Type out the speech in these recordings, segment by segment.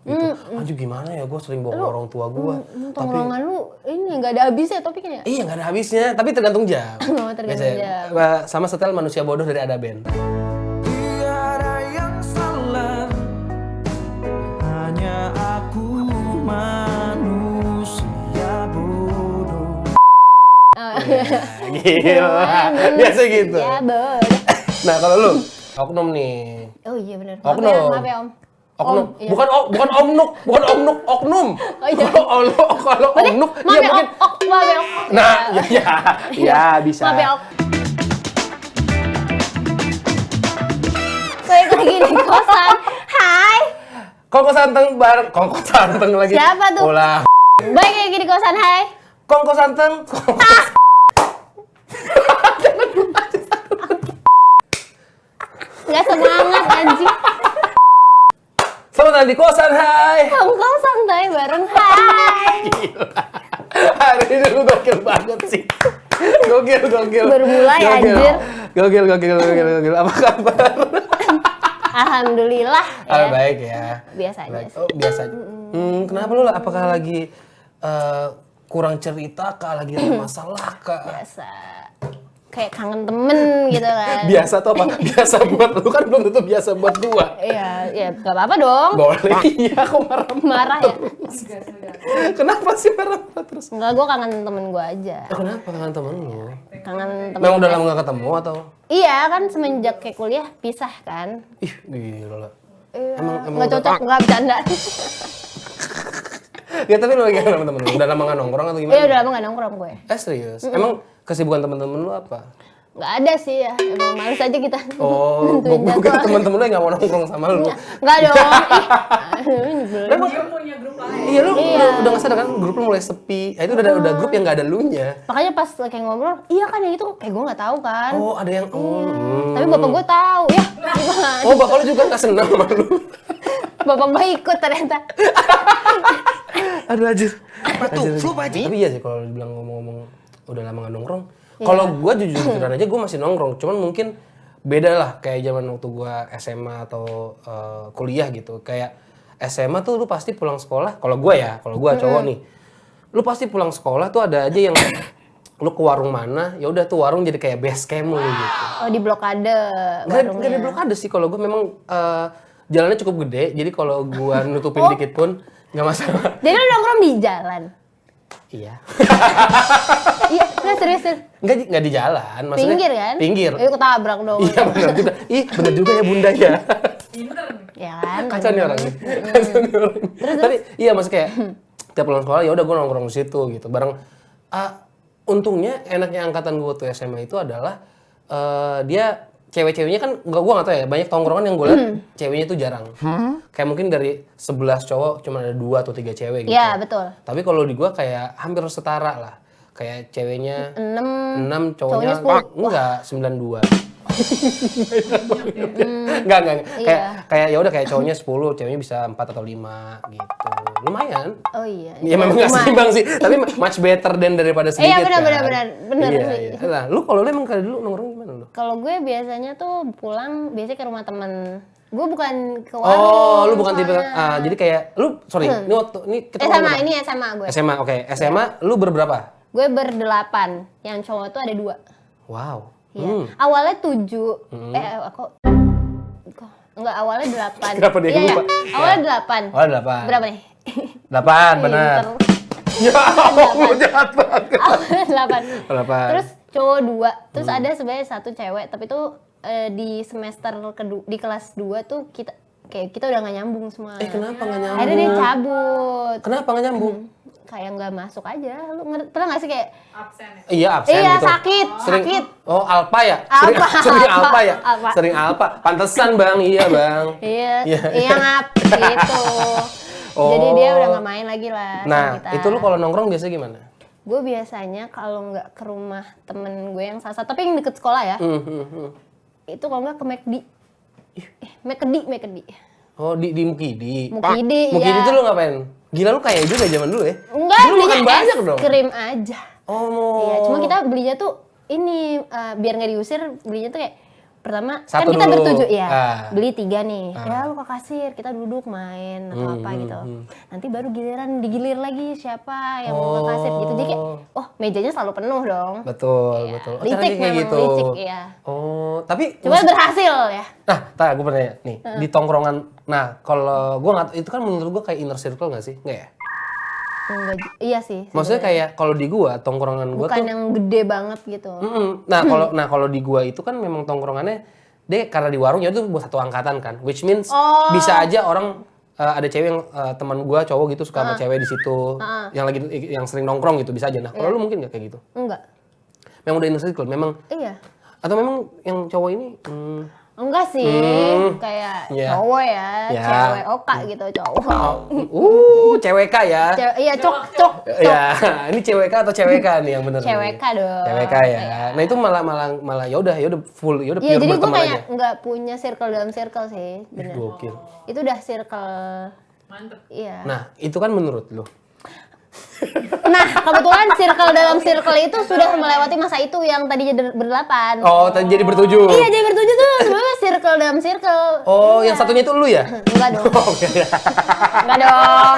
gitu. Anjir gimana ya, gue sering bohong orang tua gue. Tongkrongan lu ini nggak ada habisnya topiknya. Iya nggak ada habisnya, tapi tergantung jam. Oh, tergantung jam. Sama setel Manusia Bodoh dari Ada Band. Tiada yang salah, hanya aku manusia bodoh. Gila, biasa gitu. Ya bodoh. Nah kalau lu, oknum nih. Oh iya benar. Oknum. Maaf ya Om. Oknum, Iya. bukan omnuk, oknum. Oh, iya. Kalau omnuk, Maaf ya mungkin. Om. Maaf ya Om. Nah, ya bisa. Maaf ya Om. Balik lagi di kosan. Hai. Kongko santeng bareng, kongko santeng lagi. Siapa tuh? Ulah. Balik lagi di kosan. Hai. Kongko santeng. Nggak semangat anjing. Selamat datang di kosan, hai. Kongkong santai bareng. Hai. Hari ini lu gokil banget sih. Gokil. Baru mulai, anjir. Gokil. Apa kabar? Alhamdulillah ya. Baik ya. Biasa aja Baik. sih. Oh, biasa aja. Kenapa lu? Apakah lagi kurang cerita kah? Lagi ada masalah kah? Biasa. Kayak kangen temen gitu kan. Biasa tuh apa? Biasa buat lu kan belum tentu biasa buat gua. Iya, gak apa-apa dong. Boleh. Iya, aku marah. Marah ya? Kenapa sih marah terus? Enggak, gue kangen temen gue aja. Kenapa kangen temen lu? Kangen temen. Memang udah lama gak ketemu atau? Iya kan semenjak kayak kuliah pisah kan. Ih, gila. Iya, Emang nggak cocok, nggak bercanda. Ya tapi lu lagi sama temen lu? Udah lama gak nongkrong atau gimana? Iya udah lama gak nongkrong gue. Serius? Emang kesibukan temen-temen lu apa? Nggak ada sih ya, emang males aja kita. Oh, nentuin gue kira jadwal. temen-temen lu yang gak mau nongkrong sama lu. Nggak dong. Ih, nyebelin. Emang iya lu udah nggak sadar kan grup lu mulai sepi. Itu udah grup yang nggak ada lu nya. Makanya pas kayak ngobrol, iya kan yang itu kayak gue nggak tahu kan. Oh ada yang. Tapi bapak gue tahu ya. Gimana? Oh bapak lu juga nggak senang sama lu. Bapak gue ikut ternyata. Aduh anjir. Apa tuh? Flu Pak Haji? Tapi iya sih kalau dibilang ngomong-ngomong udah lama nggak nongkrong. Kalau gue jujuran aja gue masih nongkrong. Cuman mungkin beda lah kayak zaman waktu gue SMA atau kuliah gitu. Kayak SMA tuh lu pasti pulang sekolah. Kalau gue cowok nih. Lu pasti pulang sekolah tuh ada aja yang lu ke warung mana, ya udah tuh warung jadi kayak base camp lu gitu. Oh di blokade Nggak warungnya. ada blokade sih kalau gue memang jalannya cukup gede. Jadi kalau gue nutupin dikit pun nggak masalah. Jadi lu nongkrong di jalan? Iya. Iya, nggak serius. Nggak di jalan, maksudnya. Pinggir kan? Pinggir. Ketabrak dong. Iya benar juga. Ih benar juga ya bunda ya. Ya kan? Kacau nih orang nih. Tapi iya maksudnya kayak tiap pulang sekolah ya udah gue nongkrong di situ gitu. Bareng untungnya enaknya angkatan gue tuh SMA itu adalah dia cewek-ceweknya kan gue nggak tahu ya, banyak tongkrongan yang gue lihat ceweknya tuh jarang. Kayak mungkin dari 11 cowok cuma ada 2 atau 3 cewek gitu. Iya, betul. Tapi kalau di gue kayak hampir setara lah. Kayak ceweknya 6 cowoknya cowoknya 10. enggak 92. Enggak. Kayak ya udah kayak cowoknya 10, ceweknya bisa 4 atau 5 gitu. Lumayan. Oh iya. Ya memang nggak seimbang sih, tapi much better than daripada sedikit. Iya benar kan? benar Iya, sih. iya. Nah, lu kalau lu emang kali dulu nongkrong gimana lu? Kalau gue biasanya tuh pulang biasanya ke rumah temen. Gue bukan ke warung. Oh, lu bukan tipe soalnya. jadi kayak lu ini kita ngomong SMA, apa? ini SMA gue. SMA, oke. SMA lu berberapa? Gue berdelapan. Yang cowok tuh ada 2. Wow. Iya. Awalnya 7. Enggak, awalnya 8. Kenapa dia Iya, lupa? awalnya Ya. 8. Oh, 8. Berapa nih? 8, benar. Ya, lu jahat banget. Awalnya 8. 8. Terus cowok 2. Terus ada sebenarnya 1 cewek, tapi tuh di semester kedua di kelas 2 tuh kita udah nggak nyambung semua. Kenapa nggak nyambung? Akhirnya dia cabut. Kenapa nggak nyambung? Kayak nggak masuk aja. Lu pernah nggak sih kayak Iya, absen iya, gitu. sakit. Oh, alpa ya? Alpa, Sering alpa, alpa ya? alpa. Sering alpa. Pantesan, Bang. Iya, Bang. Iya ngap gitu. Jadi dia udah nggak main lagi lah Nah, sama kita. itu lu kalau nongkrong biasa gimana? Gue biasanya kalau nggak ke rumah temen gue yang sasa, tapi yang deket sekolah ya, itu kalau nggak ke McD. McD. Oh, di Mukidi. Mukidi, Mukidi ya. tuh lu ngapain? Gila lu kaya juga zaman dulu ya? Enggak, Dulu belinya makan banyak dong. krim aja. Oh. Iya, cuma kita belinya tuh ini biar nggak diusir, belinya tuh kayak pertama kan Satu kita dulu. bertujuh ya, Ah. beli 3 nih. Ya lu ke kasir, kita duduk main atau apa gitu. Nanti baru giliran digilir lagi siapa yang mau ke kasir gitu. Jadi kayak, oh mejanya selalu penuh dong. Betul, Iya. betul. Oh, Licik caranya kayak memang, gitu. licik, iya. Oh, tapi Coba berhasil ya. nah, gue pernah nih, di tongkrongan. Nah, kalau gue nggak, itu kan menurut gue kayak inner circle nggak sih? Nggak ya? Enggak, iya sih. Maksudnya kayak kalau di gua tongkrongan gua bukan tuh yang gede banget gitu. Nah, kalau di gua itu kan memang tongkrongannya deh karena di warung ya itu buat satu angkatan kan. Which means bisa aja orang ada cewek yang teman gua cowok gitu suka sama cewek di situ yang sering nongkrong gitu bisa aja. Nah, kalau lu mungkin nggak kayak gitu? Enggak. Memang udah inner circle, memang Iya. atau memang yang cowok ini Enggak sih, kayak Iya. cowok ya, Iya. cewek oka gitu, cowok. CWK ya. Iya, cok. Ya, ini CWK atau CWK nih yang bener? CWK dong. CWK ya. Iya. Nah, itu malah ya udah full, ya udah Iya, pure jadi gue berteman kayak aja. nggak punya circle dalam circle sih, bener. Gokil. Itu udah circle. Mantep. Iya. Nah, itu kan menurut lu. Nah, kebetulan circle dalam circle itu sudah melewati masa itu yang tadinya berdelapan. Oh, tadi jadi bertujuh. Iya, jadi bertujuh tuh sebenarnya circle dalam circle. Oh, Iya. yang satunya itu lu ya? Enggak dong. Oh, iya. Enggak dong.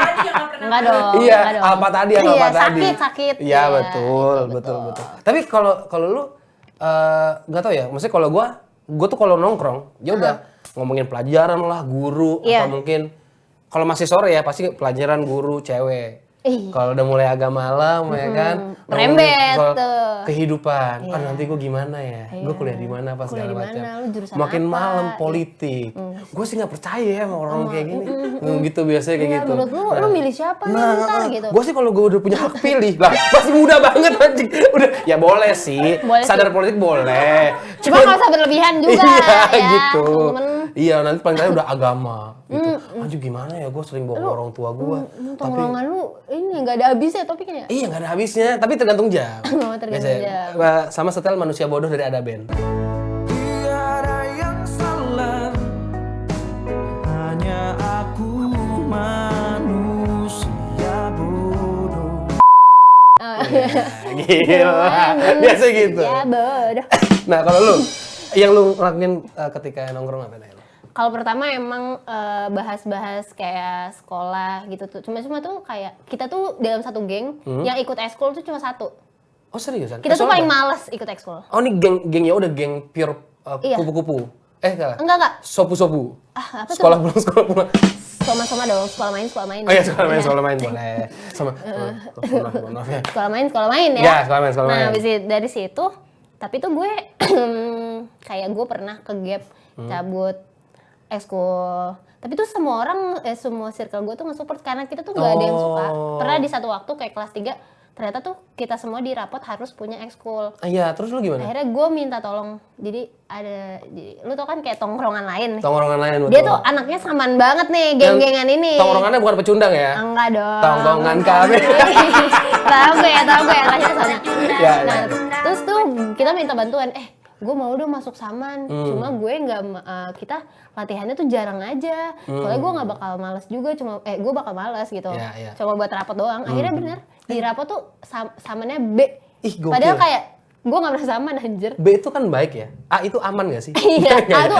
Enggak dong. Iya, enggak dong. apa tadi yang Iya, apa tadi? sakit. Iya, Iya, betul, itu betul. Tapi kalau lu nggak tahu ya, maksudnya kalau gua tuh kalau nongkrong, ya udah ngomongin pelajaran lah, guru Iya. atau mungkin kalau masih sore ya pasti pelajaran guru cewek. Ih. Kalau udah mulai agak malam ya kan, merembet soal tuh. kehidupan. Ah, nanti gue gimana ya? Gue kuliah di mana pas Kuliah segala di mana? macam. Lu jurusan Makin apa? malam politik. Gue sih nggak percaya ya sama orang kayak gini. Gitu biasanya kayak Iya, gitu. menurut lu milih siapa nih ntar gitu? Gue sih kalau gue udah punya hak pilih lah, masih muda banget anjing. Udah, ya boleh sih. Boleh Sadar politik boleh. Cuma nggak usah berlebihan juga iya, ya. gitu. Temen. Iya, nanti paling terakhir udah agama gitu. Anjir gimana ya, gue sering bohong orang tua gue. Tongkrongan lu ini nggak ada habisnya topiknya. Iya nggak ada habisnya, tapi tergantung jam. Oh, tergantung jam. Sama setel manusia bodoh dari Ada Band. Tiada yang salah, hanya aku manusia bodoh. Gila, biasa gitu. Ya bodoh. Nah kalau lu, yang lu lakuin ketika nongkrong apa nih? Kalau pertama emang bahas-bahas kayak sekolah gitu tuh. Cuma tuh kayak kita tuh dalam satu geng yang ikut ekskul tuh cuma satu. Oh seriusan? Kita tuh Soalnya paling apa? males ikut ekskul. Oh ini geng ya udah geng pure Iya. kupu-kupu. Salah. Enggak. Sopu-sopu. Ah, apa tuh? Sekolah pulang. Sama-sama dong, sekolah main. Oh iya sekolah main boleh. Sama. Maaf ya. Sekolah main ya. Ya, sekolah main. Nah, dari situ, tapi tuh gue kayak gue pernah ke gap cabut ekskul. Tapi tuh semua orang, semua circle gue tuh nge-support karena kita tuh gak ada yang suka. Pernah di satu waktu kayak kelas 3, ternyata tuh kita semua di rapot harus punya ekskul. Iya, terus lu gimana? Akhirnya gue minta tolong. Jadi lu tau kan kayak tongkrongan lain nih. Tongkrongan lain betul. Dia tuh anaknya saman banget nih, geng-gengan ini. Tongkrongannya bukan pecundang ya? Enggak dong. Tongkrongan kami. tahu gue ya kasih soalnya. Ya, Nah, ya. terus tuh kita minta bantuan. Gue mau dong masuk saman. Cuma gue nggak, kita latihannya tuh jarang aja. Soalnya gue nggak bakal males juga. Gue bakal males gitu. Ya, ya. Cuma buat rapot doang. Akhirnya bener di rapot tuh samannya B. Ih, gokil. Padahal kayak gue nggak pernah saman anjir. B itu kan baik ya? A itu aman gak sih? Iya, aduh,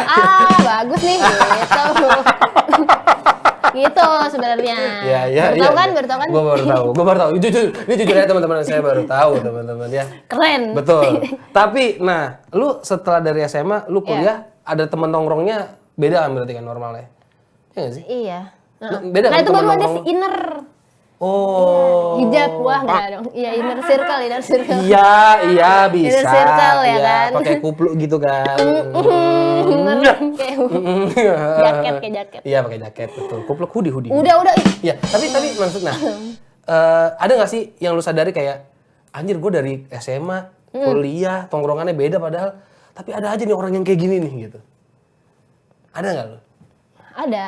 bagus nih gitu. Gitu sebenarnya. Iya. Baru tau kan? Gue baru tahu. Jujur ya teman-teman, saya baru tahu teman-teman ya. Keren. Betul. Tapi, nah, lu setelah dari SMA, lu kuliah, ada teman nongkrongnya beda kan berarti kan normalnya? Iya nggak sih? Iya. Nah, beda Nah kan itu teman baru ada nongkrong? inner Oh. hijab, wah enggak dong. Iya inner circle. Iya bisa. Inner circle ya kan? Pakai kupluk gitu kan. Inner kayak jaket. Iya pakai jaket betul. Kupluk hoodie. Udah. Iya, tapi maksudnya ada nggak sih yang lu sadari kayak anjir gue dari SMA, kuliah, tongkrongannya beda padahal tapi ada aja nih orang yang kayak gini nih gitu. Ada nggak lu? Ada.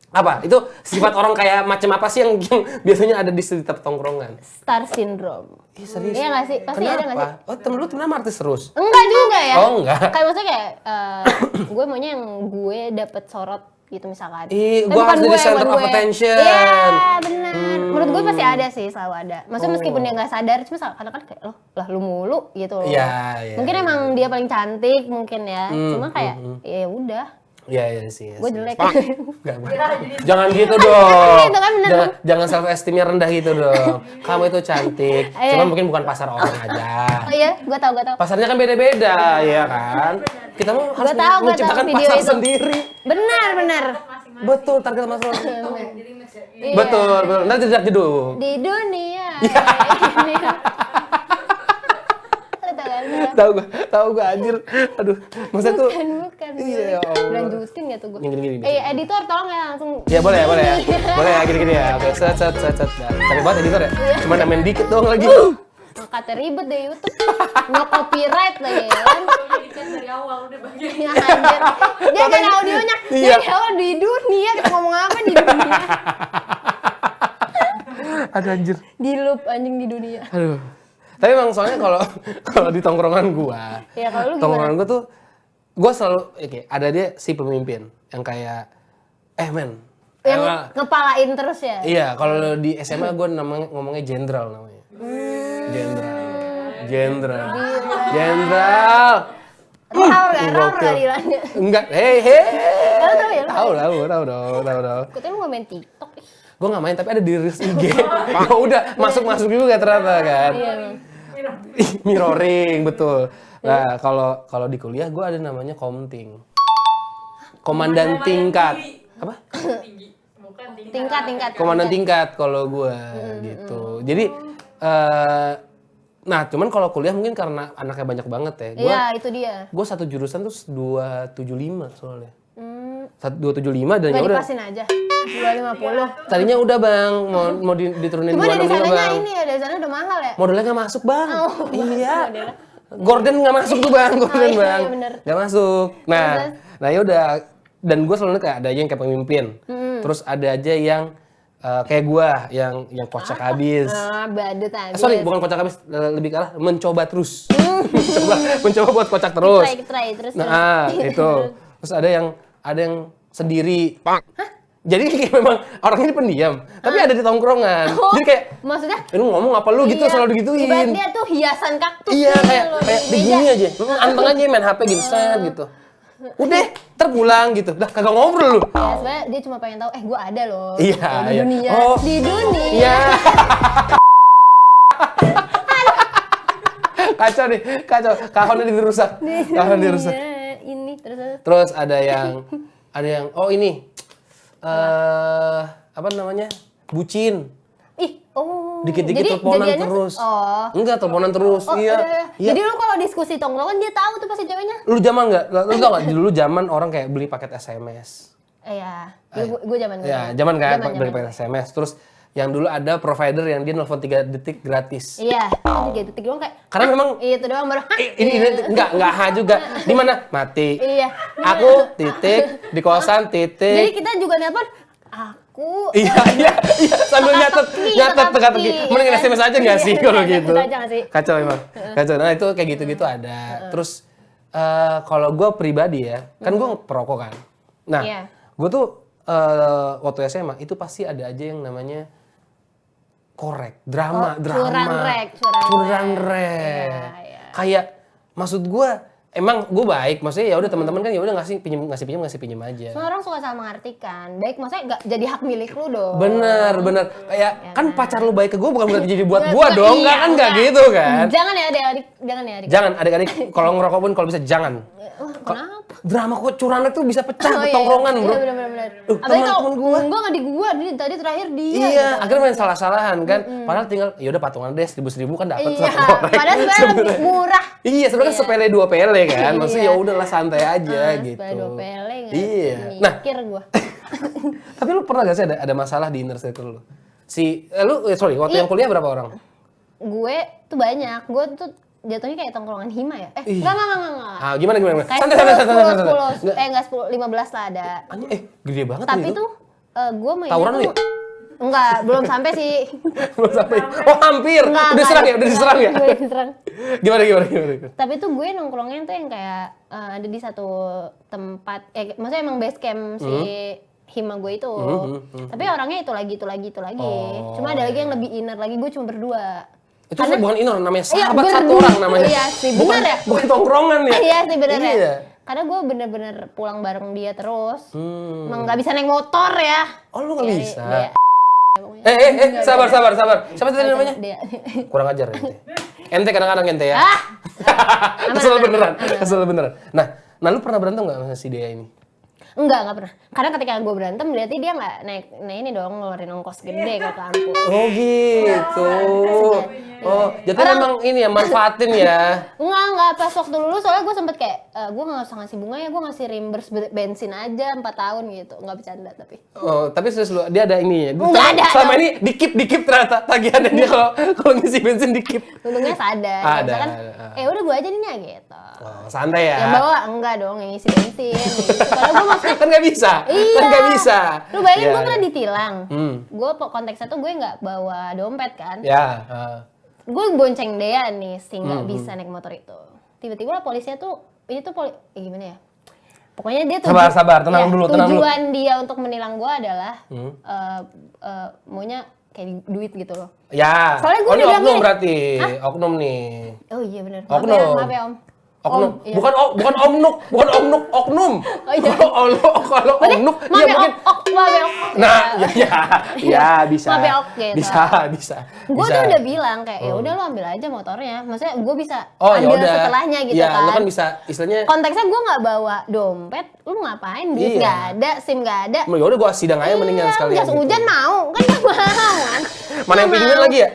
Apa? Itu sifat orang kayak macam apa sih yang biasanya ada di setiap tongkrongan? Star syndrome. Ih, serius? Iya nggak sih? Pasti ada nggak sih? Oh, temen lu temen artis terus? Enggak juga ya. Oh, enggak. Kayak maksudnya kayak gue maunya yang gue dapet sorot gitu misalkan. Ih, Tapi gua bukan harus jadi gue, center bukan of gue. attention. Iya benar. Menurut menurut gue pasti ada sih, selalu ada. Maksudnya meskipun dia nggak sadar, cuma kadang kan kayak lah lu mulu gitu loh. Iya, Mungkin emang dia paling cantik mungkin ya. Cuma kayak ya udah. Iya sih. Gue jelek. Enggak, jangan gitu dong. Itu kan bener. Jangan self esteemnya rendah gitu dong. Kamu itu cantik. Cuma mungkin bukan pasar orang aja. Oh iya, gue tahu. Pasarnya kan beda-beda, ya kan? Kita mau harus Gua tahu menciptakan video pasar itu. sendiri. Benar. Betul, target masuk. Iya. Betul. Nanti jedak jeduk. Di dunia. Iya. Ini. Tahu gua anjir. Aduh, masa tuh Bukan. Iya, ya Allah. Lanjutin ya tuh gue. Yang gini-gini. Editor tolong ya langsung. Ya boleh ya. Boleh ya gini-gini ya. Oke, set. Nah, capek banget editor ya. Cuma namain dikit doang lagi. Kata ribet deh YouTube. Nggak copyright lagi ya kan. Dari awal udah bagian. Ya anjir. Dia kan audionya. Iya. Dari awal di dunia. Kita ngomong apa di dunia. Aduh anjir. Di loop anjing di dunia. Aduh. Tapi emang soalnya kalau di tongkrongan gua, Ya kalau lu tongkrongan gua tuh gua selalu ada dia si pemimpin yang kayak men. yang ngepalain terus ya. Iya, kalau di SMA gua ngomongnya jenderal namanya. Jenderal. Raur kan? Raur Gokil. lah dilanya. Enggak. Tahu ya? Tahu dong. Kutanya lu nggak main TikTok. Gue nggak main tapi ada di Reels IG. Ya udah masuk juga ternyata kan. Iya. Mirroring betul. Nah kalau di kuliah gue ada namanya komting. Komandan tingkat. Apa? Tinggi. Bukan Tingkat. Komandan tingkat kalau gue gitu. Jadi nah cuman kalau kuliah mungkin karena anaknya banyak banget ya. Iya itu dia. Gue satu jurusan tuh 275 soalnya. 275 dan ya Nggak udah. dipasin aja. 250. Tadinya udah bang, mau diturunin Cuma dari 265 sananya bang. ini ya, dari sana udah mahal ya. Modalnya nggak masuk bang. Oh, Iya. modelnya. Gordon nggak masuk tuh bang, Gordon iya, bang. iya, bener. Nggak masuk. Terus? Nah ya udah. Dan gue selalu kayak ada aja yang kayak pemimpin. Terus ada aja yang kayak gue, yang kocak habis. Badut aja. Sorry, bukan kocak habis, lebih kalah mencoba terus. mencoba buat kocak terus. Try terus. Nah, itu. Terus ada yang sendiri. Jadi kayak memang orang ini pendiam, tapi ada di tongkrongan. Jadi kayak Maksudnya? lu ngomong apa lu gitu, Iya. selalu digituin. Ibarat dia tuh hiasan kaktus. Iya, nih, kayak loh, kayak di di meja. gini aja. Anteng aja main HP gini set gitu. Udah, terpulang gitu. Dah kagak ngobrol lu. Ya sebenarnya dia cuma pengen tahu, gue ada loh. Iya, di iya. dunia. Oh. Di dunia. Iya. Kacau nih, kacau. Kahonnya dirusak. Kahon dirusak. Iya, ini terus. Terus ada yang oh ini apa namanya? Bucin. Ih, oh. Dikit-dikit Jadi teleponan jadiannya terus. Oh. Enggak, teleponan terus. Oh, Iya. Iya. Jadi lu kalau diskusi tongkrongan dia tahu tuh pasti ceweknya. Lu zaman nggak? Lu tau nggak? Dulu zaman orang kayak beli paket SMS. Iya. Gue zaman Ya, zaman kan beli paket SMS. Terus yang dulu ada provider yang dia nelfon 3 detik gratis. Iya. 3 detik doang kayak. Karena memang Iya itu doang baru. ini enggak juga. Di mana? Mati. Iya. Aku titik di kosan Jadi titik. kita juga nelpon aku. Iya sambil nyatet teka-teki. Mending Iya. SMS aja nggak sih Iya, kalau iya, gitu. itu aja nggak sih? Kacau emang. Kacau. Nah itu kayak gitu-gitu ada. Terus kalau gue pribadi ya, kan gue perokok kan. Nah, Iya. gue tuh waktu SMA itu pasti ada aja yang namanya korek, drama. Curan rek. Iya, iya. Kayak maksud gue emang gue baik, maksudnya ya udah teman-teman kan ya udah ngasih pinjam aja. Semua orang suka salah mengartikan. Baik maksudnya nggak jadi hak milik lu dong. Bener. Kayak kan pacar lu baik ke gue bukan berarti jadi buat gue Bukan, dong, iya, kan nggak enggak. gitu kan? Jangan ya adik-adik, jangan ya adik. Jangan adik-adik kalau ngerokok pun kalau bisa jangan. Kenapa? Drama kok curannya tuh bisa pecah Oh, ke iya, tongkrongan iya, bro. bener. Teman-teman Apalagi kalau gua. enggak nggak di gua, tadi terakhir dia. Iya, gitu. akhirnya main salah-salahan kan. Padahal tinggal ya udah patungan deh 1.000 kan dapat Iya, satu korek. padahal sebenarnya lebih murah. Iya, sebenarnya kan sepele 2 pele kan. Maksudnya Iya. ya udahlah santai aja gitu. Supaya 2 pele nggak Iya. Nah, mikir gua. tapi lu pernah gak sih ada masalah di inner circle lu? Waktu yang kuliah berapa orang? Gue tuh banyak. Gue tuh jatuhnya kayak tongkrongan hima ya. Ih. Enggak. Ah, gimana? Kayak Santai. 10. Enggak 10, 15 lah ada. Anjing, gede banget Tapi itu. tuh gue mainnya Tawuran lu tuh ya? enggak, belum sampai sih. Belum sampai. Oh, hampir. Enggak, Udah diserang ya? Udah diserang. Gimana? Tapi tuh gue nongkrongnya tuh yang kayak ada di satu tempat, maksudnya emang base camp si hima gue itu. Tapi orangnya itu lagi. Cuma ada lagi yang lebih inner lagi, gue cuma berdua. Itu bukan inner, namanya Iya, sahabat satu orang namanya. Iya sih, bener ya? Bukan tongkrongan ya? Iya sih bener Iya. ya. Karena gue bener-bener pulang bareng dia terus. Emang nggak bisa naik motor ya. Oh, lu nggak Iya, bisa? dia- Sabar. Siapa tadi namanya? Dia. Kurang ajar ente. Ente kadang-kadang ente ya. Ah! Kesel beneran. Nah lu pernah berantem nggak sama si Dea ini? Enggak pernah. Karena ketika gue berantem berarti dia nggak naik, nah ini dong ngeluarin ongkos gede ke kampus. Oh gitu. Oh, jadi memang ini ya manfaatin ya. Enggak pas waktu lulus soalnya gue sempet kayak gue nggak usah ngasih bunga ya, gue ngasih reimburse bensin aja 4 tahun gitu, nggak bercanda tapi. Oh, tapi serius lu, dia ada ini ya. Nggak ada. Selama ini dikip ternyata tagihannya dia kalau ngisi bensin dikip. Untungnya sadar. Ada, Misalkan, ada. udah gue aja nih ya gitu. Oh, santai ya. Yang bawa enggak dong yang ngisi bensin. Gitu. Kalau gue maksudnya Kan nggak bisa. iya. Kan nggak bisa. Lu bayangin Iya, gue pernah iya. ditilang. Gue konteksnya tuh gue nggak bawa dompet kan. Ya. Gue bonceng Dea nih, si nggak bisa naik motor itu. Tiba-tiba polisinya tuh, ini tuh gimana ya? Pokoknya dia Sabar, tenang dulu. Tujuan dia untuk menilang gue adalah maunya kayak duit gitu loh. Ya. Soalnya gue ini udah bilang oknum gini. berarti. Oknum nih. Oh iya benar. Oknum. Maaf ya Om. Oknum. Om, iya. Bukan oknum. Oh iya. Kalau Berarti, oknum maaf ya Om. Maaf ya Om. Nah, ya bisa. Maaf ya, Ok, gitu. Bisa. Gue tuh udah bilang kayak ya udah lo ambil aja motornya. Maksudnya gue bisa Oh, ya ambil udah. setelahnya gitu Ya, kan. lo kan bisa istilahnya Konteksnya gue nggak bawa dompet, lu ngapain? Duit Iya. nggak ada, SIM nggak ada. ya udah gua sidang aja mendingan sekalian. Jas hujan mau, kan nggak mau kan? Mana yang Nggak pingin mau. lagi ya?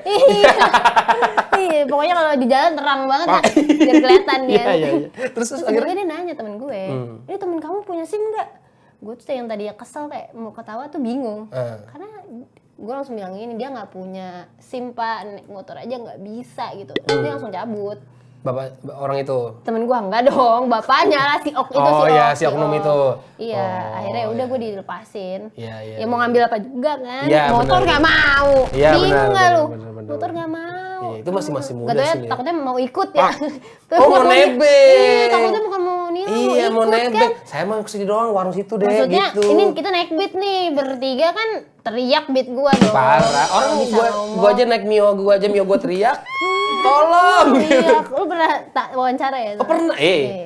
Iya, pokoknya kalau di jalan terang banget lah, biar kelihatan dia. Iya. Terus Terus akhirnya dia nanya temen gue, ini temen kamu punya SIM nggak? Gue tuh yang tadi kesel kayak mau ketawa tuh bingung, karena gue langsung bilang ini dia nggak punya SIM pak, naik motor aja nggak bisa gitu. Terus dia langsung cabut. Bapak orang itu. Temen gue enggak dong, bapaknya si Ok itu Oh, si Ok. iya, si oknum itu. Iya, Oh, akhirnya udah iya. gue dilepasin. Iya, Ya mau ngambil apa juga kan? Iya, Motor benar. nggak mau. Iya, Bingung nggak lu? benar. Motor nggak mau. Iya, itu masih muda Gak tau ya, sih dia. takutnya mau ikut ya. Oh, mau nebeng. Iya, takutnya bukan mau nilang, Iya, mau ikut nebeng. kan. Saya mau kesini doang warung situ deh Maksudnya gitu. ini kita naik beat nih bertiga kan teriak beat gua dong. Parah. Orang Kalau bisa ngomong. gua aja naik Mio gua teriak. Tolong. Iya, lu pernah wawancara ya? Oh pernah,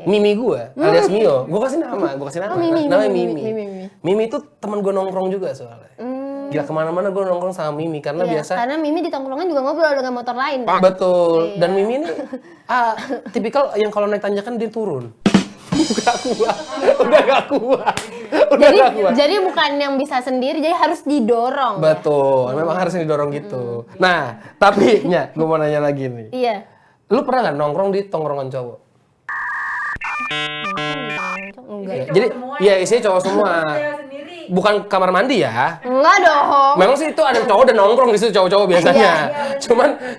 Mimi gua alias Mio, gua kasih nama, Oh, Mimi, namanya Mimi, Mimi. Mimi. Mimi itu teman gua nongkrong juga soalnya. Gila kemana-mana gua nongkrong sama Mimi karena Iya, biasa. karena Mimi di tongkrongan juga ngobrol dengan motor lain. Betul. Iya. Dan Mimi ini tipikal yang kalau naik tanjakan dia turun. Udah gak kuat. Jadi bukan yang bisa sendiri, jadi harus didorong. Betul, memang harus didorong gitu. Nah, tapi gue mau nanya lagi nih. Iya. Lu pernah nggak nongkrong di tongkrongan cowok? Enggak. Jadi, iya isinya cowok semua. Cewek sendiri. Bukan kamar mandi ya. Enggak dong. Memang sih itu ada cowok dan nongkrong di situ cowok-cowok biasanya. Iya,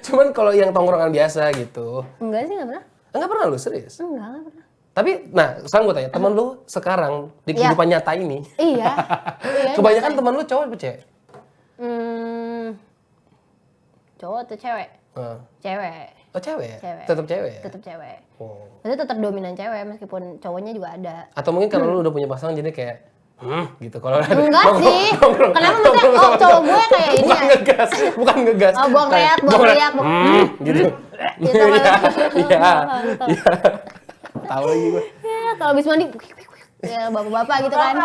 Cuman kalau yang tongkrongan biasa gitu. Enggak sih, enggak pernah. Enggak pernah lu serius? Enggak pernah. Tapi, nah, sekarang gue tanya, temen lu sekarang di Iya. kehidupan nyata ini, Iya. kebanyakan temen lu cowok apa cewek? Cowok atau cewek? Cewek. Oh cewek ya? Cewek. Tetap cewek ya? Tetap cewek. Oh. Maksudnya tetap dominan cewek meskipun cowoknya juga ada. Atau mungkin karena lu udah punya pasangan jadi kayak gitu kalau ada Enggak sih. nongkrong Kenapa maksudnya sama cowok gue kayak ini bukan ya? ngegas, bukan ngegas. Oh, buang Kayak, reak, buang riak. gitu. Gitu kan. Iya. Iya. Tahu lagi gue. Ya, kalau habis mandi ya bapak-bapak gitu kan.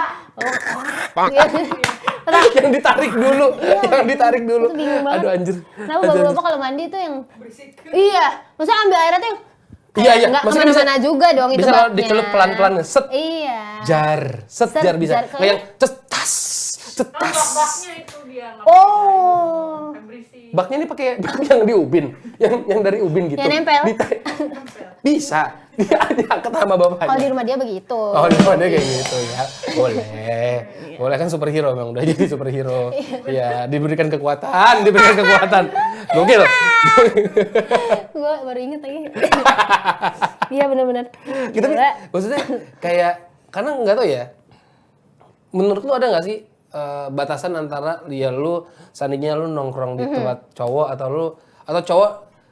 Yang ditarik dulu, yang ditarik dulu. Itu bingung banget. Aduh anjir. Kenapa bapak-bapak kalau mandi tuh yang Berisik. iya, maksudnya ambil airnya tuh yang Iya, iya. Nggak Maksudnya kemana-mana juga dong itu bisa baknya. dicelup pelan-pelan, set. Iya. Jar, set jar bisa. jar, Kayak yang cetas, cetas. Baknya itu dia nggak Oh. yang berisik. Baknya ini pakai bak yang di ubin, yang dari ubin gitu. Yang nempel. Bisa. Dia diangkat sama bapaknya. Kalau di rumah dia begitu. Oh, di rumah dia kayak gitu ya. Boleh. Boleh kan superhero memang udah jadi superhero. Iya, diberikan kekuatan, diberikan kekuatan. Gokil. Gue baru inget lagi. Iya benar-benar. Gitu maksudnya kayak karena nggak tahu ya. Menurut lu ada nggak sih batasan antara ya lu seandainya lu nongkrong di tempat cowok atau cowok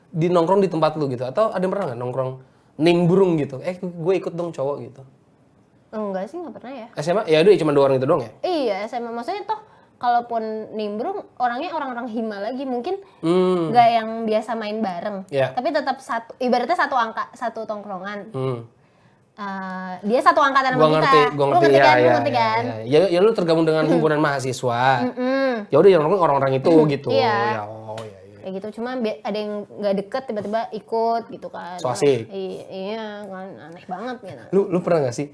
di nongkrong di tempat lu gitu atau ada yang pernah nggak nongkrong nimbrung gitu gue ikut dong cowok gitu Enggak sih, nggak pernah ya. SMA ya udah cuma 2 orang itu doang ya. Iya, SMA maksudnya toh kalaupun nimbrung orangnya orang-orang hima lagi mungkin Hmm. nggak yang biasa main bareng. Iya. Tapi tetap satu, ibaratnya satu angka, satu tongkrongan. Hmm. Dia satu angkatan sama Gua kita. ngerti, Lu ngerti kan? Lu ngerti ya, kan? ya lu tergabung dengan himpunan mahasiswa. Ya udah yang orang-orang itu gitu. Iya. Ya, oh ya. Kayak gitu, cuma ada yang nggak deket tiba-tiba ikut gitu kan. So asik. Iya, kan aneh banget gitu. Lu pernah gak sih?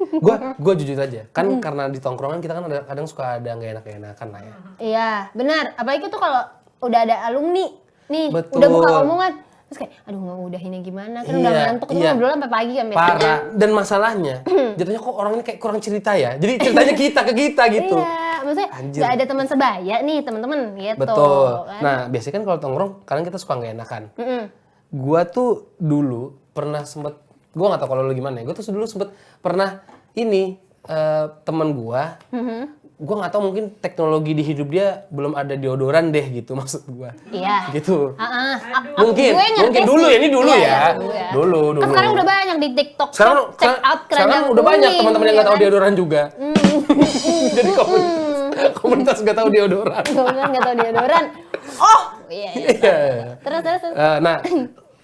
Gua jujur aja. Kan karena di tongkrongan kita kan kadang suka ada nggak enak-enakan lah ya. Iya, benar. Apalagi tuh kalau udah ada alumni nih, Betul. udah buka omongan, terus kayak, aduh nggak udahinnya gimana? Kan udah Iya, ngantuk, itu iya. ngobrol sampai pagi kan biasanya. Parah. Dan masalahnya, jatuhnya kok orang ini kayak kurang cerita ya. Jadi ceritanya kita ke kita gitu. Iya, maksudnya Anjir. nggak ada teman sebaya nih, teman-teman gitu. Betul. Kan? Nah, biasanya kan kalau tongkrong, kadang kita suka nggak enakan. Gua tuh dulu pernah sempet, gua nggak tahu kalau lu gimana ya. Gua tuh dulu sempet pernah ini teman gua. Gua nggak tahu mungkin teknologi di hidup dia belum ada deodoran deh gitu maksud gua. Iya. Gitu. Gue ngerti Mungkin dulu sih. ya, ini dulu Iya, ya. iya, Dulu. Kan sekarang udah banyak di TikTok. Sekarang check out sekarang keranjang udah banyak kuning, teman-teman yang nggak tahu ya kan? deodoran juga. Jadi komunitas nggak tahu deodoran. Kemudian nggak tahu deodoran. Oh, iya. Iya. Terus. Nah,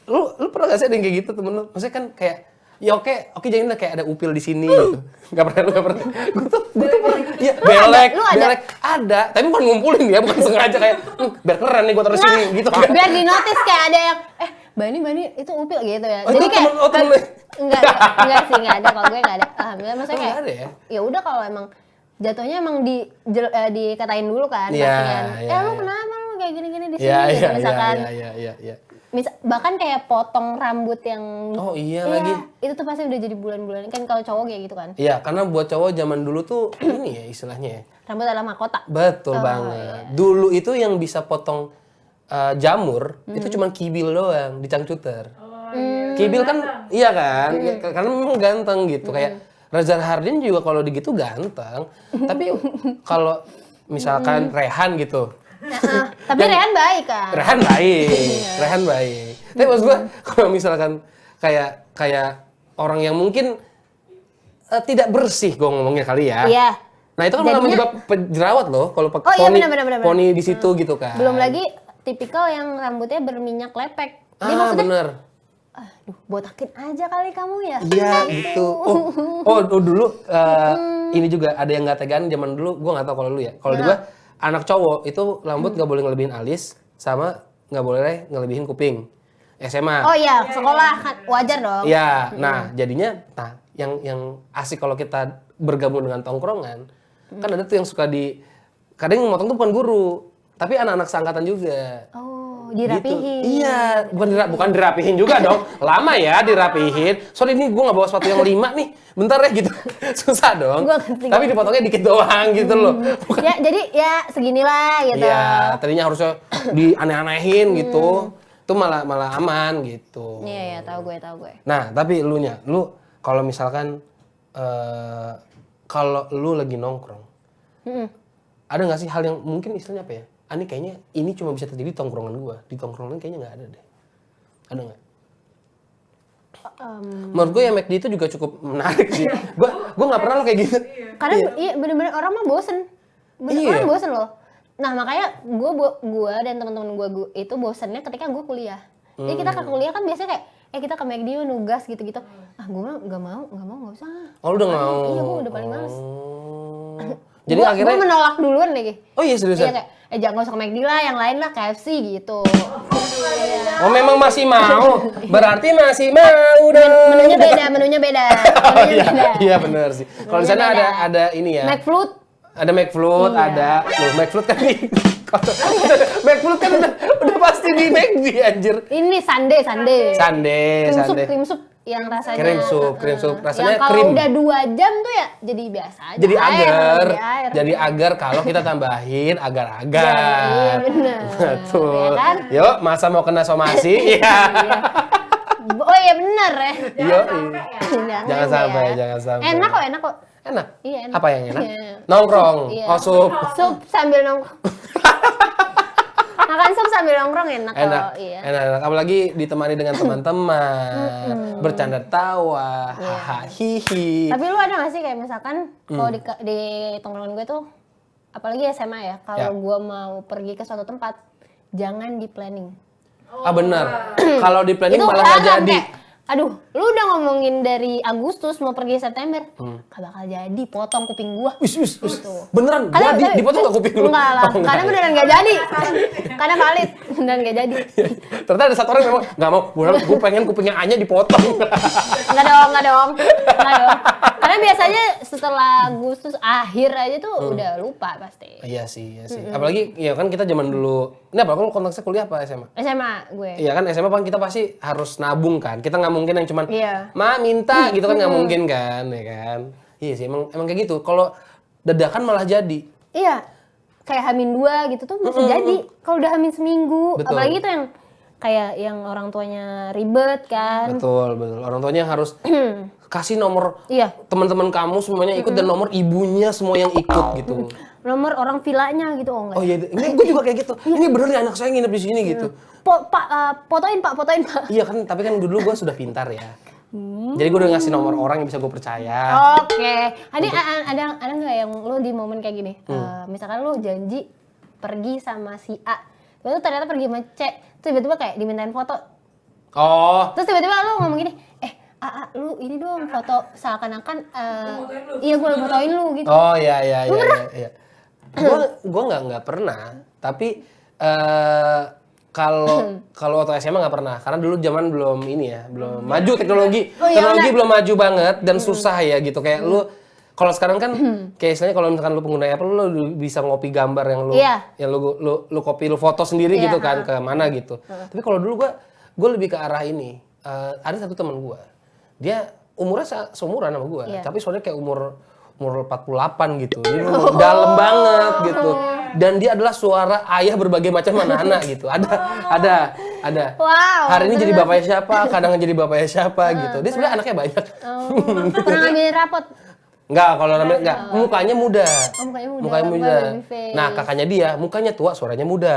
lu pernah gak sih ada yang kayak gitu temen lu? Maksudnya kan kayak ya oke jangan kayak ada upil di sini gitu. Gak pernah. Gue tuh iya belek. Ada, tapi bukan ngumpulin ya, bukan sengaja kayak biar keren nih gue taruh sini gitu. Biar di notice kayak ada yang Bani itu upil gitu ya. Oh, Jadi itu kayak temen. enggak sih, enggak ada, kalau gue enggak ada. Alhamdulillah, maksudnya Oh, kayak nggak ada ya? ya udah kalau emang jatuhnya emang dikatain dulu kan Iya, pastikan. iya, Lu iya. kenapa lu kayak gini-gini di sini Iya, gitu iya, misalkan. iya. Bahkan kayak potong rambut yang Oh, iya lagi. itu tuh pasti udah jadi bulan-bulan kan kalau cowok kayak gitu kan. Iya, karena buat cowok zaman dulu tuh ini ya istilahnya ya. Rambut adalah mahkota. Betul banget. Dulu itu yang bisa potong jamur itu cuma kibil doang, dicangcuter. Kibil kan iya kan? Ya, karena memang ganteng gitu kayak Reza Hardin juga kalau digitu ganteng. Tapi kalau misalkan Rehan gitu. Tapi Rehan baik kan. Rehan baik. Tapi maksud gua kalau misalkan kayak orang yang mungkin tidak bersih gua ngomongnya kali ya. Iya. Nah, itu kan malah menyebabkan jerawat loh kalau pakai Oh, iya, benar. poni di situ gitu kan. Belum lagi tipikal yang rambutnya berminyak lepek. Dia maksudnya bener. aduh, botakin aja kali kamu ya. Iya gitu. Oh dulu ini juga ada yang nggak tegaan zaman dulu. Gue nggak tahu kalau lu ya. Kalau di gua anak cowok itu rambut nggak boleh ngelebihin alis sama nggak boleh ngelebihin kuping. SMA. Oh iya, sekolah kan wajar dong. Iya. Nah jadinya, yang asik kalau kita bergabung dengan tongkrongan, kan ada tuh yang suka kadang yang motong tuh bukan guru, tapi anak-anak seangkatan juga. Oh, dirapihin. Gitu. Iya, bukan dirapihin juga dong. Lama ya dirapihin. Sorry ini gue nggak bawa sepatu yang 5 nih. Bentar ya gitu. Susah dong. Gua ngerti. Tapi dipotongnya dikit doang gitu loh. Bukan. Ya, jadi ya seginilah gitu. Iya, tadinya harusnya dianeh-anehin gitu. Itu malah aman gitu. Iya, tahu gue. Nah, tapi lu kalau misalkan kalau lu lagi nongkrong, ada nggak sih hal yang mungkin istilahnya apa ya? Ani kayaknya ini cuma bisa terjadi di tongkrongan gua. Di tongkrongan kayaknya nggak ada deh. Ada nggak? Menurut gue ya McD itu juga cukup menarik sih. Gua nggak pernah lo kayak gitu. Karena iya bener-bener orang mah bosen. Iya. Orang bosen loh. Nah makanya gue dan teman-teman gue itu bosennya ketika gue kuliah. Jadi kita ke kuliah kan biasanya kayak kita ke McD nugas gitu-gitu. Ah gue mah nggak usah. Oh lu udah nggak mau? Iya gue udah paling males. Jadi akhirnya. Gue menolak duluan lagi. Oh iya seriusan? Iya kayak jangan usah ke McD lah, yang lain lah KFC gitu. Oh memang masih mau? Berarti masih mau dong. Menunya beda. Iya benar sih. Kalau di sana Menunya ada ini ya. McFlood. Ada McFlood, Iya. ada. Loh, McFlood kan di McFlood kan udah pasti di McD anjir. Ini Sunday. Krim sup yang rasanya Krim sup. Rasanya yang kalau krim. udah 2 jam tuh ya jadi biasa aja. Jadi agar. air. Jadi agar kalau kita tambahin agar-agar. Iya benar. Betul. Ya kan? Yuk, masa mau kena somasi? Iya. Oh iya benar ya. Yuk. Jangan sampai. Enak kok. Enak? Iya, enak. Apa yang enak? Iya. Nongkrong. Iya. Oh, sup. Sup sambil nongkrong. Makan sup sambil sambil nongkrong enak Enak, kalau iya. enak. Apalagi ditemani dengan teman-teman, bercanda tawa, haha, hihi. Tapi lu ada gak sih kayak misalkan kalau di tongkrongan gue tuh, apalagi SMA ya, kalau Ya. gue mau pergi ke suatu tempat, jangan di planning. Benar. Kalau di planning Itu malah nggak haram, jadi. kayak, aduh, lu udah ngomongin dari Agustus mau pergi September, gak bakal jadi, potong kuping gua. Wis. Beneran, Kadang- jadi dipotong nggak kuping lu? Enggak lah, Oh, enggak. karena beneran gak jadi. Karena valid, beneran gak jadi. Ternyata ada satu orang memang nggak mau. Gue pengen kupingnya Anya dipotong. Enggak dong. Karena biasanya setelah Agustus akhir aja tuh udah lupa pasti. Iya sih. Apalagi ya kan kita zaman dulu. Ini apa? Kalau konteksnya kuliah apa SMA? SMA gue. Iya kan SMA kan kita pasti harus nabung kan. Kita nggak mungkin yang cuman Iya. Ma minta gitu kan nggak mungkin kan, ya kan? Iya sih emang kayak gitu. Kalau dadakan malah jadi. Iya, kayak Hamin 2 gitu tuh bisa jadi. Kalau udah Hamin seminggu, Betul. apalagi tuh yang kayak yang orang tuanya ribet kan. Betul. Orang tuanya harus kasih nomor Iya, teman-teman kamu semuanya ikut dan nomor ibunya semua yang ikut gitu. nomor orang vilanya gitu, oh enggak. Oh iya, ini gue juga kayak gitu. Ini bener nih anak saya nginep di sini gitu. Fotoin pak. Iya kan, tapi kan dulu gue sudah pintar ya. Jadi gue udah ngasih nomor orang yang bisa gue percaya. Oke. Ada nggak yang lo di momen kayak gini? Misalkan lo janji pergi sama si A, lalu ternyata pergi sama C, terus tiba-tiba kayak dimintain foto, Oh, terus tiba-tiba lo ngomong gini, lu ini dong foto seakan-akan, iya gue fotoin lu gitu. oh iya. Gue nggak pernah, tapi kalau waktu SMA nggak pernah, karena dulu zaman belum ini ya, belum maju teknologi, Oh, iya, teknologi benar. belum maju banget dan susah ya gitu kayak lu. Kalau sekarang kan kayak istilahnya kalau misalkan lu pengguna Apple lu bisa ngopi gambar yang lu Iya. yang lu copy lu foto sendiri Iya, gitu kan ke mana gitu. Tapi kalau dulu gue lebih ke arah ini. Ada satu teman gue, dia umurnya seumuran sama gue, Iya. tapi soalnya kayak umur 48 gitu. Jadi dalam banget gitu. Dan dia adalah suara ayah berbagai macam anak-anak gitu. Ada. Wow, Hari ini jadi bapaknya siapa, kadang jadi bapaknya siapa gitu. Dia sebenarnya anaknya banyak. Pernah ngambilin rapot? Enggak, kalau namanya enggak, mukanya muda. Oh, mukanya muda, Mukanya muda. baby face. Nah, kakaknya dia mukanya tua, suaranya muda.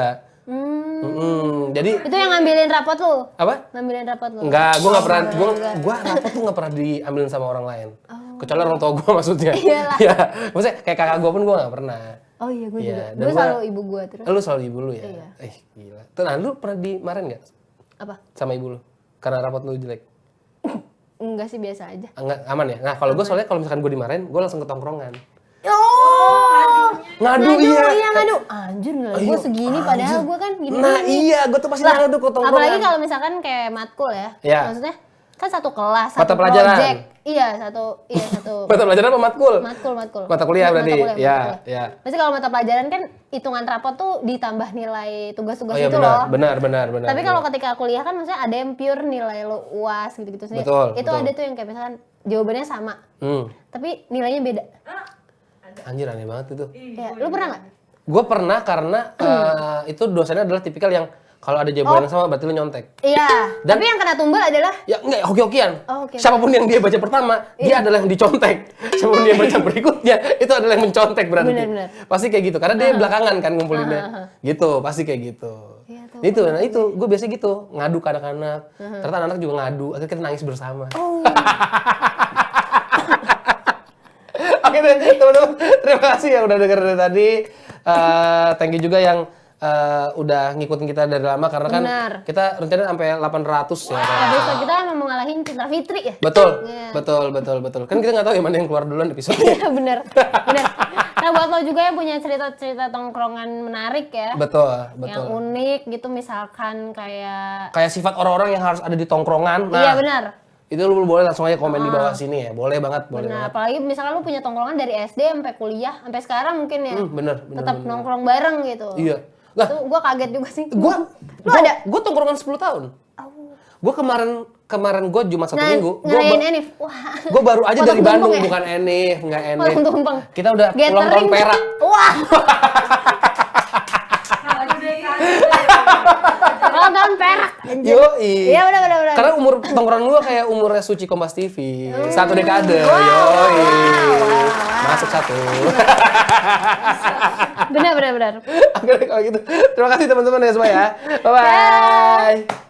Jadi Itu yang ngambilin rapot lu? apa? Ngambilin rapot lu? Enggak, gue nggak pernah, gue rapot tuh nggak pernah diambilin sama orang lain. Kecuali orang tua gue maksudnya. Iyalah. Ya, maksudnya kayak kakak gue pun gue nggak pernah. Oh iya, gue Iya, juga. dan Gue gua- selalu ibu gue terus. Lu selalu ibu lu ya? Iya. Gila. Tuh, nah, lu pernah dimarahin nggak Apa? sama ibu lu? Karena rapot lu jelek? Enggak sih, biasa aja. Enggak, aman ya? Nah, kalau gue soalnya kalau misalkan gue dimarahin, gue langsung ke tongkrongan. Oh, Ngadu, iya. ngadu. Anjir, nilai gue Ayo, segini padahal gue kan gini. Nah iya, gue tuh pasti ngadu ke tongkrongan. Apalagi kalau misalkan kayak matkul ya. Iya. Maksudnya kan satu kelas, Mata satu pelajaran. project. Iya, satu. Mata pelajaran apa matkul? Matkul. Mata kuliah berarti? Mata kuliah, Iya, mata kuliah. iya. Pasti kalau mata pelajaran kan hitungan rapot tuh ditambah nilai tugas-tugas Oh iya itu benar, loh. benar. Tapi kalau ketika kuliah kan maksudnya ada yang pure nilai lo UAS gitu-gitu sendiri. Betul, Itu betul. ada tuh yang kayak misalkan jawabannya sama, tapi nilainya beda. Anjir aneh banget itu. Ya, lu pernah nggak? Gue pernah karena itu dosennya adalah tipikal yang kalau ada jawaban yang sama berarti lu nyontek. Iya. Dan- Tapi yang kena tumbal adalah Ya enggak, hoki-hokian. Oh, oke. Siapapun yang dia baca pertama, dia adalah yang dicontek. Siapapun yang baca berikutnya, itu adalah yang mencontek berarti. Benar. Pasti kayak gitu, karena dia belakangan kan ngumpulinnya. Gitu, pasti kayak gitu. Iya, tuh. Itu gue biasa gitu, ngadu ke anak-anak. Ternyata anak-anak juga ngadu, akhirnya kita nangis bersama. Oh. Oke deh, teman-teman, terima kasih yang udah denger dari tadi. Thank you juga yang udah ngikutin kita dari lama karena kan Benar. kita rencana sampai 800 ya. episode kita emang mau ngalahin Cinta Fitri ya? Betul, Iya. betul. Kan kita nggak tahu yang mana yang keluar duluan episode-nya. Iya bener. Nah buat lo juga yang punya cerita-cerita tongkrongan menarik ya, Betul. yang unik gitu, misalkan kayak Kayak sifat orang-orang yang harus ada di tongkrongan. Nah, iya benar. itu lu boleh langsung aja komen di bawah sini ya. Boleh banget, boleh Nah, banget. apalagi misalkan lu punya tongkrongan dari SD sampai kuliah, sampai sekarang mungkin ya. Bener. Tetap nongkrong bareng gitu. Iya. Lah, Itu gua kaget juga sih. Gua tongkrongan 10 tahun. Gua kemarin gua Jumat satu minggu. Ngerayain Enif. Wah. Gue baru aja Potong dari Bandung, tumpeng ya? bukan Enif, nggak Enif. Potong tumpeng. Kita udah ulang tahun Gathering. Perak. Wah. logam perak. Anjir. Yoi. Iya benar. Karena umur tongkrongan gua kayak umurnya Suci Kompas TV. 1 dekade. Wow, Yoi. wow. Masuk 1. Benar. Oke kalau gitu. Terima kasih teman-teman ya semua ya. Bye bye.